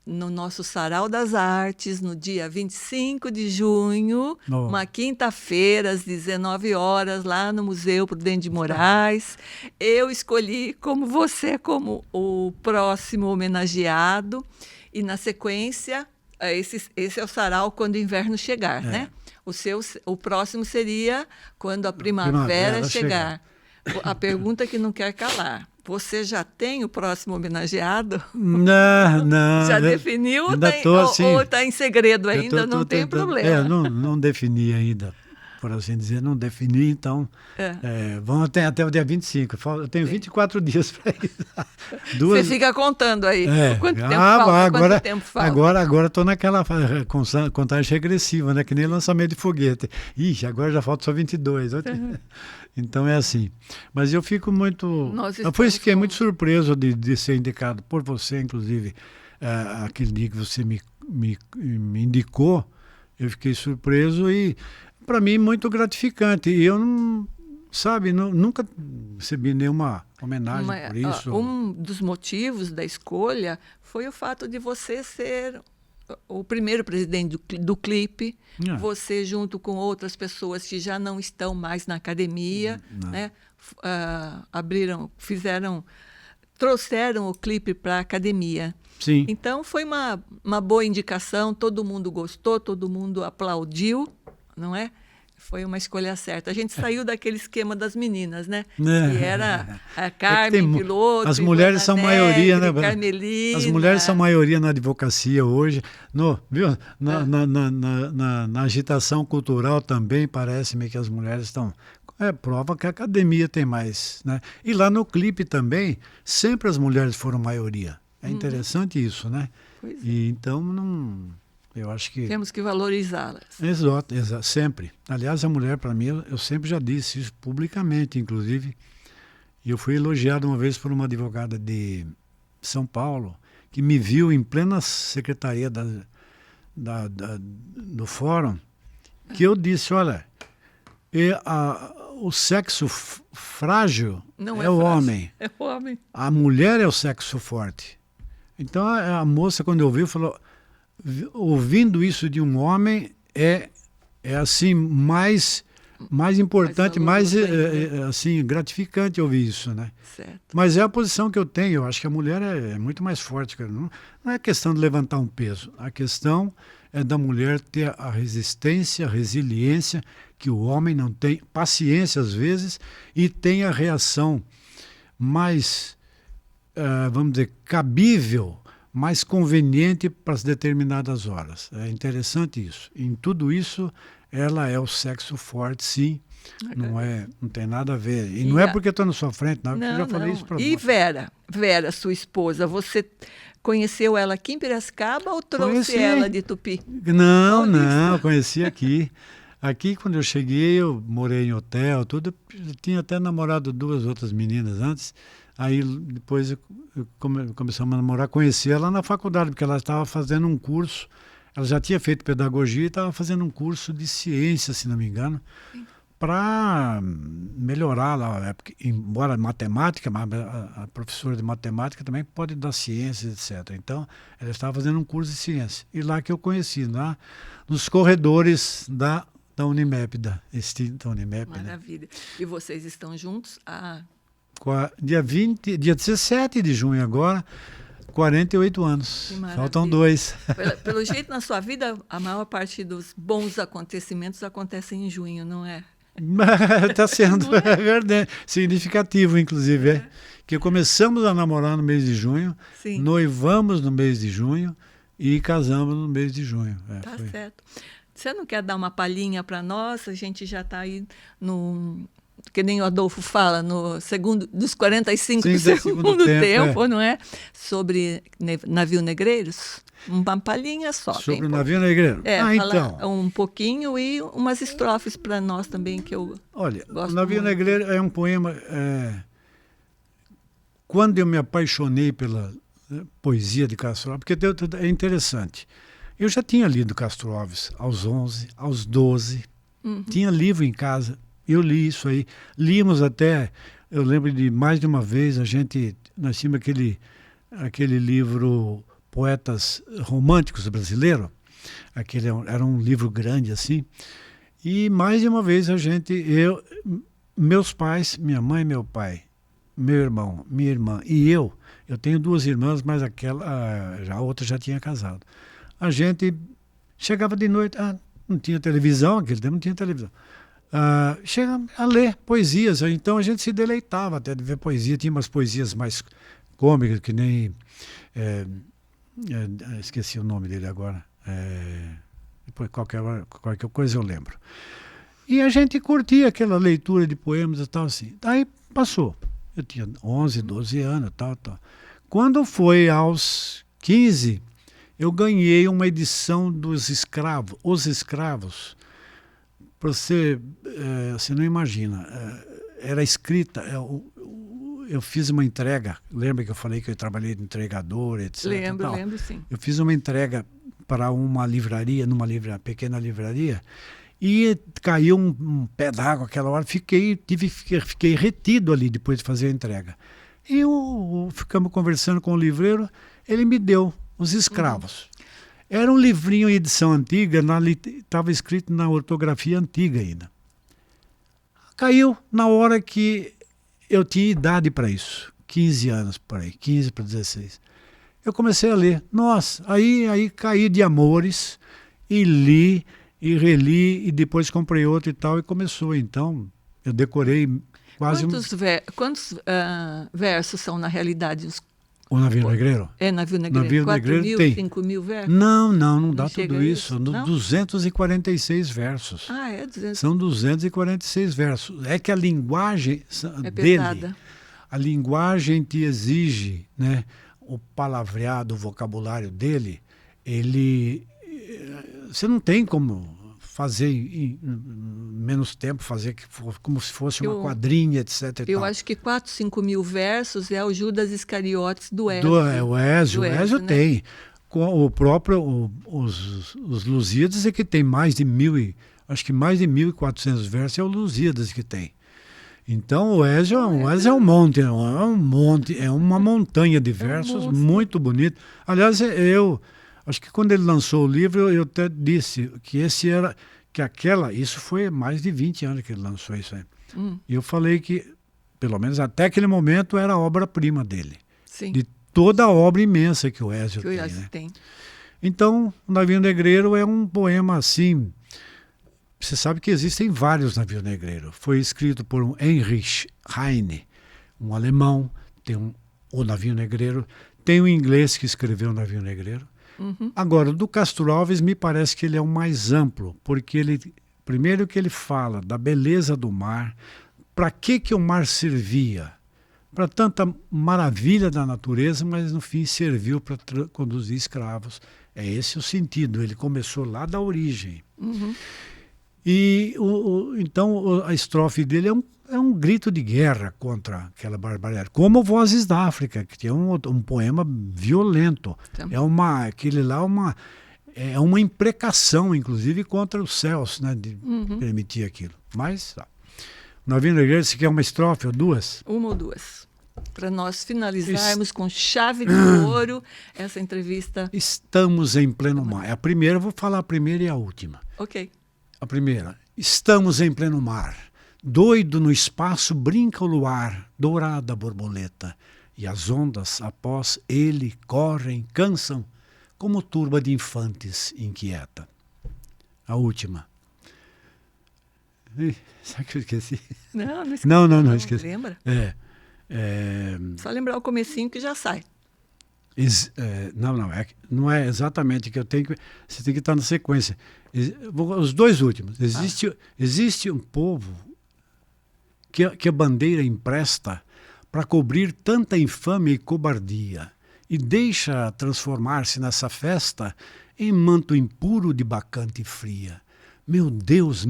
Speaker 3: no nosso Sarau das Artes, no dia 25 de junho, uma quinta-feira, às 19 horas, lá no Museu Prudente de Moraes. Eu escolhi você como o próximo homenageado. E, na sequência, esse é o sarau quando o inverno chegar, né? O próximo seria quando a primavera chegar. A pergunta que não quer calar. Você já tem o próximo homenageado?
Speaker 2: Não.
Speaker 3: Já definiu ou está em segredo ainda? Não tem problema.
Speaker 2: Não defini ainda, por assim dizer. Não defini, então vamos até o dia 25. Eu tenho 24 dias para isso.
Speaker 3: Você fica contando aí. Quanto tempo falta? Quanto tempo falta?
Speaker 2: Agora estou naquela contagem regressiva, né? Que nem lançamento de foguete. Ixi, agora já falta só 22. Então é assim. Mas eu fico muito... Fiquei muito surpreso de ser indicado por você, inclusive, aquele dia que você me indicou. Eu fiquei surpreso e, para mim, muito gratificante. E eu nunca recebi nenhuma homenagem por isso.
Speaker 3: Um dos motivos da escolha foi o fato de você ser o primeiro presidente do clipe,
Speaker 2: Ah.
Speaker 3: você junto com outras pessoas que já não estão mais na academia, né? Trouxeram o clipe para a academia.
Speaker 2: Sim.
Speaker 3: Então foi uma boa indicação, todo mundo gostou, todo mundo aplaudiu, não é? Foi uma escolha certa. A gente saiu daquele esquema das meninas, né? Que era a Carmen, piloto,
Speaker 2: as mulheres são
Speaker 3: Ivana
Speaker 2: maioria,
Speaker 3: Negri,
Speaker 2: né?
Speaker 3: Carmelina.
Speaker 2: As mulheres são maioria na advocacia hoje. Viu? Na agitação cultural também parece-me que as mulheres estão... prova que a academia tem mais, né? E lá no clipe também, sempre as mulheres foram maioria. É interessante isso, né?
Speaker 3: Pois é.
Speaker 2: E então, eu acho que...
Speaker 3: Temos que valorizá-las.
Speaker 2: Exato, sempre. Aliás, a mulher, para mim, eu sempre já disse isso publicamente, inclusive. E eu fui elogiado uma vez por uma advogada de São Paulo, que me viu em plena secretaria do fórum, que eu disse, olha, o sexo frágil
Speaker 3: Não
Speaker 2: é o
Speaker 3: frágil,
Speaker 2: homem.
Speaker 3: É o homem.
Speaker 2: A mulher é o sexo forte. Então, a moça, quando ouviu, falou... Ouvindo isso de um homem é assim mais importante, mais assim gratificante ouvir isso, né?
Speaker 3: Certo.
Speaker 2: Mas é a posição que eu tenho. Eu acho que a mulher é muito mais forte. Não é questão de levantar um peso. A questão é da mulher ter a resistência, a resiliência que o homem não tem, paciência às vezes, e tem a reação mais, vamos dizer, cabível, mais conveniente para as determinadas horas. É interessante isso. Em tudo isso, ela é o sexo forte, sim. Não tem nada a ver. E não é porque estou na sua frente, não. Eu já falei isso para você.
Speaker 3: E Vera, sua esposa, você conheceu ela aqui em Piracicaba ou trouxe ela de Tupi?
Speaker 2: Não, conheci aqui. Aqui, quando eu cheguei, eu morei em hotel, tudo. Eu tinha até namorado 2 outras meninas antes. Aí depois começamos a namorar, conheci ela na faculdade, porque ela estava fazendo um curso, ela já tinha feito pedagogia e estava fazendo um curso de ciência, se não me engano, para melhorar lá, embora matemática, a professora de matemática também pode dar ciências, etc. Então, ela estava fazendo um curso de ciência. E lá que eu conheci, lá nos corredores da Unimep, da extinta Unimep.
Speaker 3: Maravilha. Né? E vocês estão juntos há...
Speaker 2: Dia 17 de junho agora, 48 anos. Faltam 2.
Speaker 3: Pelo jeito, na sua vida, a maior parte dos bons acontecimentos acontecem em junho, não é?
Speaker 2: Está sendo significativo, inclusive. Que começamos a namorar no mês de junho, sim, noivamos no mês de junho e casamos no mês de junho.
Speaker 3: Certo. Você não quer dar uma palhinha para nós? A gente já está aí no... que nem o Adolfo fala, dos 45 do segundo tempo, não é? Sobre navio negreiros. Uma palhinha só.
Speaker 2: Sobre o navio negreiro?
Speaker 3: Então. Um pouquinho e umas estrofes para nós também, que eu gosto.
Speaker 2: O Navio Negreiro é um poema... Quando eu me apaixonei pela poesia de Castro Alves, porque é interessante. Eu já tinha lido Castro Alves aos 11, aos 12. Tinha livro em casa. Eu li isso aí. Líamos até, eu lembro de mais de uma vez, nós tínhamos aquele livro Poetas Românticos Brasileiro. Era um livro grande assim. E mais de uma vez meus pais, minha mãe e meu pai, meu irmão, minha irmã e eu tenho 2 irmãs, mas a outra já tinha casado. A gente chegava de noite, não tinha televisão, aquele tempo não tinha televisão. Chega a ler poesias, então a gente se deleitava até de ver poesia. Tinha umas poesias mais cômicas, que nem esqueci o nome dele agora, depois qualquer coisa eu lembro, e a gente curtia aquela leitura de poemas e tal assim. Daí passou, eu tinha 11, 12 anos, tal. Quando foi aos 15, eu ganhei uma edição dos Escravos, Os Escravos. Você não imagina, era escrita, eu fiz uma entrega, lembra que eu falei que eu trabalhei de entregador, etc.
Speaker 3: Lembro sim.
Speaker 2: Eu fiz uma entrega para uma livraria, pequena livraria, e caiu um pé d'água aquela hora, fiquei retido ali depois de fazer a entrega. E ficamos conversando com o livreiro, ele me deu Os Escravos. Era um livrinho em edição antiga, estava escrito na ortografia antiga ainda. Caiu na hora que eu tinha idade para isso, 15 anos por aí, 15 para 16. Eu comecei a ler. Nossa, aí caí de amores e li e reli e depois comprei outro e tal e começou. Então, eu decorei quase...
Speaker 3: Quantos versos são, na realidade, os...
Speaker 2: O Navio Negreiro?
Speaker 3: Navio Negreiro.
Speaker 2: Navio
Speaker 3: 4
Speaker 2: Negreiro
Speaker 3: mil,
Speaker 2: tem.
Speaker 3: 5 mil versos?
Speaker 2: Não dá
Speaker 3: chega
Speaker 2: tudo
Speaker 3: a
Speaker 2: isso.
Speaker 3: isso, não?
Speaker 2: 246 versos.
Speaker 3: Ah, é? 200.
Speaker 2: São 246 versos. É que a linguagem
Speaker 3: É
Speaker 2: dele,
Speaker 3: pesada.
Speaker 2: a linguagem te exige, né, o palavreado, o vocabulário dele, você não tem como fazer em menos tempo, fazer como se fosse uma quadrinha, etc.
Speaker 3: Eu acho que 4, 5 mil versos é o Judas Iscariotes do Ézio.
Speaker 2: O Ézio
Speaker 3: né?
Speaker 2: tem. O próprio, os Lusíadas é que tem mais de acho que mais de 1.400 versos é o Lusíadas que tem. Então o Ézio é um monte, é uma montanha de versos, muito bonito. Aliás, acho que quando ele lançou o livro, eu até disse que isso foi mais de 20 anos que ele lançou isso aí. E eu falei que, pelo menos até aquele momento, era a obra-prima dele.
Speaker 3: Sim.
Speaker 2: De toda a obra imensa que o Ézio tem.
Speaker 3: Tem.
Speaker 2: Então, o Navio Negreiro é um poema assim. Você sabe que existem vários Navio Negreiro. Foi escrito por um Heinrich Heine, um alemão, tem o Navio Negreiro. Tem um inglês que escreveu o Navio Negreiro. Agora, do Castro Alves, me parece que ele é o mais amplo, porque primeiro que ele fala da beleza do mar, para que o mar servia? Para tanta maravilha da natureza, mas no fim serviu para conduzir escravos. É esse o sentido, ele começou lá da origem. E então a estrofe dele é um grito de guerra contra aquela barbaridade. Como Vozes da África, que tem um poema violento. Aquele lá é uma imprecação, inclusive, contra os céus, né, de permitir aquilo. Mas, Navio Negreiro, você quer uma estrofe ou duas?
Speaker 3: Uma ou duas. Para nós finalizarmos com chave de ouro essa entrevista.
Speaker 2: Estamos em pleno mar. A primeira, eu vou falar a primeira e a última.
Speaker 3: Ok.
Speaker 2: A primeira. Estamos em pleno mar. Doido no espaço brinca o luar, dourada borboleta, e as ondas após ele correm, cansam, como turba de infantes inquieta. A última. Sabe que eu esqueci?
Speaker 3: Não esqueci.
Speaker 2: Não esqueci.
Speaker 3: Lembra?
Speaker 2: Só
Speaker 3: lembrar o comecinho que já sai.
Speaker 2: Não é exatamente que eu tenho que... Você tem que estar na sequência. Os dois últimos. Existe um povo que a bandeira empresta para cobrir tanta infâmia e cobardia e deixa transformar-se nessa festa em manto impuro de bacante fria. Meu Deus,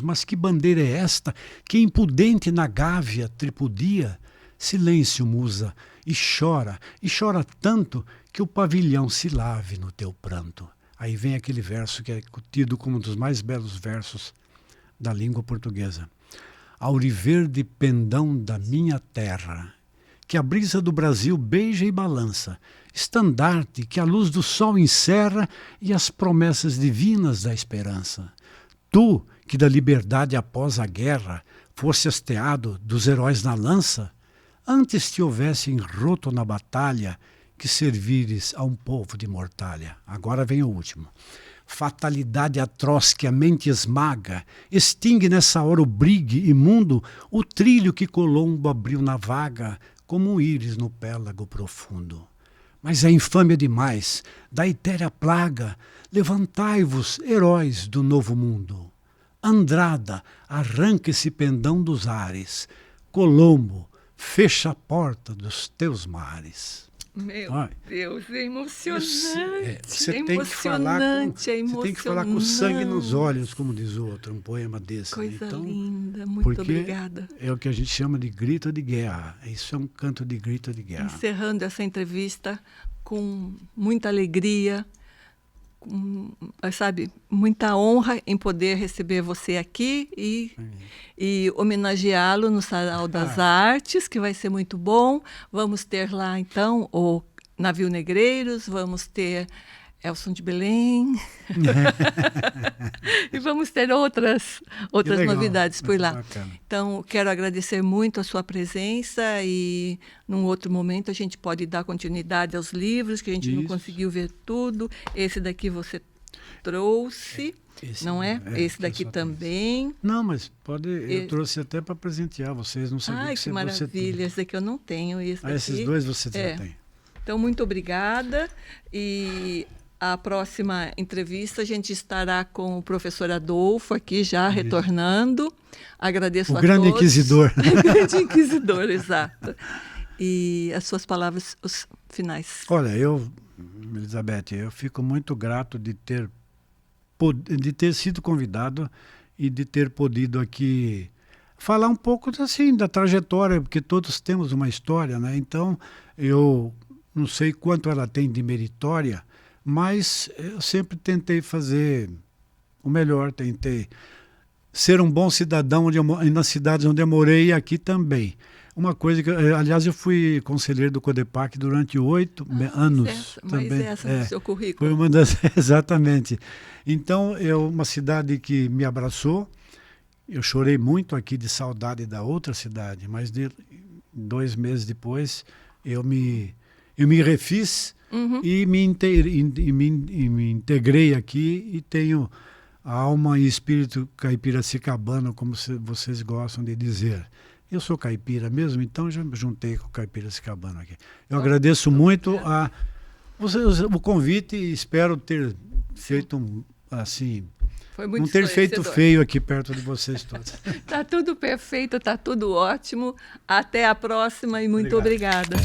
Speaker 2: mas que bandeira é esta que impudente na gávea tripudia? Silêncio, musa, e chora tanto que o pavilhão se lave no teu pranto. Aí vem aquele verso que é tido como um dos mais belos versos da língua portuguesa. Auriverde pendão da minha terra, que a brisa do Brasil beija e balança, estandarte que a luz do sol encerra e as promessas divinas da esperança. Tu, que da liberdade após a guerra fosse hasteado dos heróis na lança, antes te houvessem roto na batalha que servires a um povo de mortalha. Agora vem o último. Fatalidade atroz que a mente esmaga, extingue nessa hora o brigue imundo, o trilho que Colombo abriu na vaga, como um íris no pélago profundo. Mas é infâmia demais, da etérea plaga, levantai-vos, heróis do novo mundo. Andrada, arranca esse pendão dos ares, Colombo, fecha a porta dos teus mares.
Speaker 3: Meu Deus, é emocionante.
Speaker 2: Você tem que falar com sangue nos olhos, como diz o outro, um poema desse.
Speaker 3: Coisa
Speaker 2: então,
Speaker 3: linda, muito obrigada.
Speaker 2: É o que a gente chama de grito de guerra. Isso é um canto de grito de guerra.
Speaker 3: Encerrando essa entrevista com muita alegria, muita honra em poder receber você aqui e homenageá-lo no Sarau das Artes, que vai ser muito bom. Vamos ter lá, então, o Navio Negreiros, vamos ter Elson de Belém. E vamos ter outras novidades por lá.
Speaker 2: Bacana.
Speaker 3: Então, quero agradecer muito a sua presença e, num outro momento, a gente pode dar continuidade aos livros, que a gente não conseguiu ver tudo. Esse daqui você trouxe, não é? Esse daqui também.
Speaker 2: Não, mas eu trouxe até para presentear vocês. Não sabia
Speaker 3: Ai, que maravilha. Esse daqui eu não tenho.
Speaker 2: Esses dois você já tem.
Speaker 3: Então, muito obrigada. E a próxima entrevista a gente estará com o professor Adolfo aqui já retornando. Agradeço a todos. O
Speaker 2: grande inquisidor.
Speaker 3: O grande inquisidor, exato. E as suas palavras os finais.
Speaker 2: Olha, Elizabeth, eu fico muito grato de ter sido convidado e de ter podido aqui falar um pouco assim da trajetória, porque todos temos uma história, né? Então, eu não sei quanto ela tem de meritória, mas eu sempre tentei fazer o melhor, tentei ser um bom cidadão nas cidades onde eu morei e aqui também. Uma coisa que, aliás, eu fui conselheiro do CODEPAC durante 8 anos.
Speaker 3: Mas essa no seu currículo.
Speaker 2: Foi uma das... Exatamente. Então, é uma cidade que me abraçou. Eu chorei muito aqui de saudade da outra cidade, mas 2 meses depois eu me refiz e me integrei aqui e tenho a alma e espírito caipiracicabano, como vocês gostam de dizer. Eu sou caipira mesmo, então já me juntei com o caipiracicabano aqui. Eu agradeço muito o convite e espero ter feito não ter feito feio aqui perto de vocês todos.
Speaker 3: Está tudo perfeito, está tudo ótimo. Até a próxima e muito obrigada.